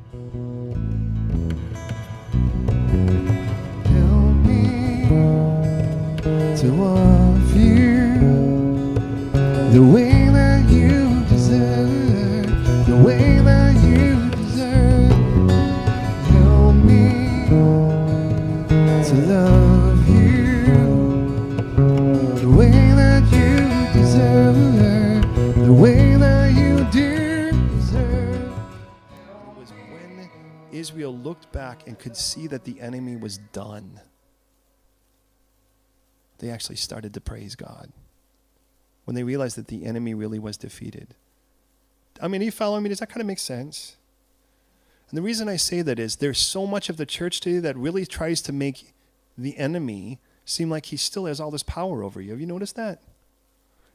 Help me to love you the way that you deserve, the way that you deserve. Help me to love you the way that you deserve, the way that you do deserve. It was when Israel looked back and could see that the enemy was done, they actually started to praise God. When they realized that the enemy really was defeated. I mean, are you following me? Does that kind of make sense? And the reason I say that is there's so much of the church today that really tries to make the enemy seem like he still has all this power over you. Have you noticed that?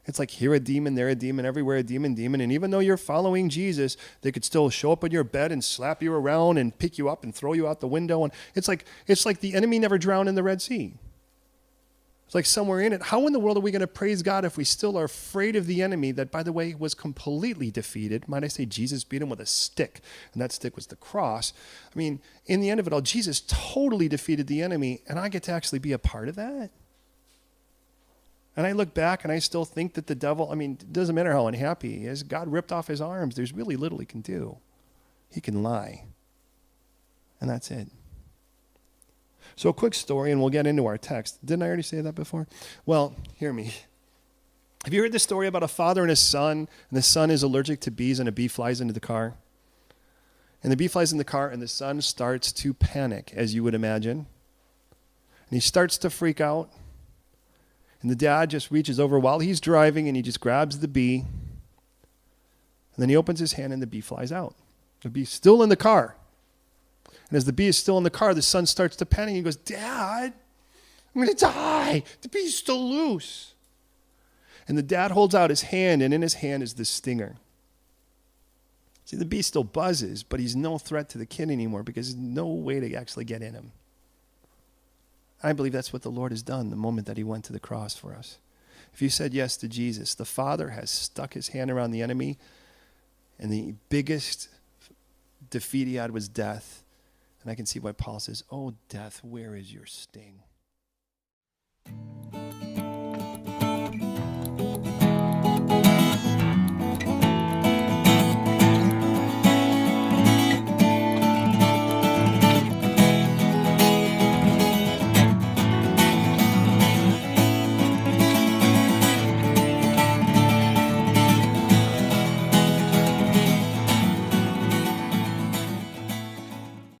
It's like here a demon, there a demon, everywhere a demon. And even though you're following Jesus, they could still show up on your bed and slap you around and pick you up and throw you out the window. And it's like the enemy never drowned in the Red Sea. It's like somewhere in it. How in the world are we going to praise God if we still are afraid of the enemy that, by the way, was completely defeated? Might I say Jesus beat him with a stick, and that stick was the cross. I mean, in the end of it all, Jesus totally defeated the enemy, and I get to actually be a part of that. And I look back, and I still think that the devil, I mean, it doesn't matter how unhappy he is. God ripped off his arms. There's really little he can do. He can lie, and that's it. So a quick story, and we'll get into our text. Didn't I already say that before? Well, hear me. Have you heard the story about a father and his son, and the son is allergic to bees, and a bee flies into the car? And the bee flies in the car, and the son starts to panic, as you would imagine. And he starts to freak out. And the dad just reaches over while he's driving, and he just grabs the bee. And then he opens his hand, and the bee flies out. The bee's still in the car. And as the bee is still in the car, the son starts to panic. He goes, Dad, I'm going to die. The bee's still loose. And the dad holds out his hand, and in his hand is the stinger. See, the bee still buzzes, but he's no threat to the kid anymore because there's no way to actually get in him. I believe that's what the Lord has done the moment that he went to the cross for us. If you said yes to Jesus, the Father has stuck his hand around the enemy, and the biggest defeat he had was death. And I can see why Paul says, oh, death, where is your sting?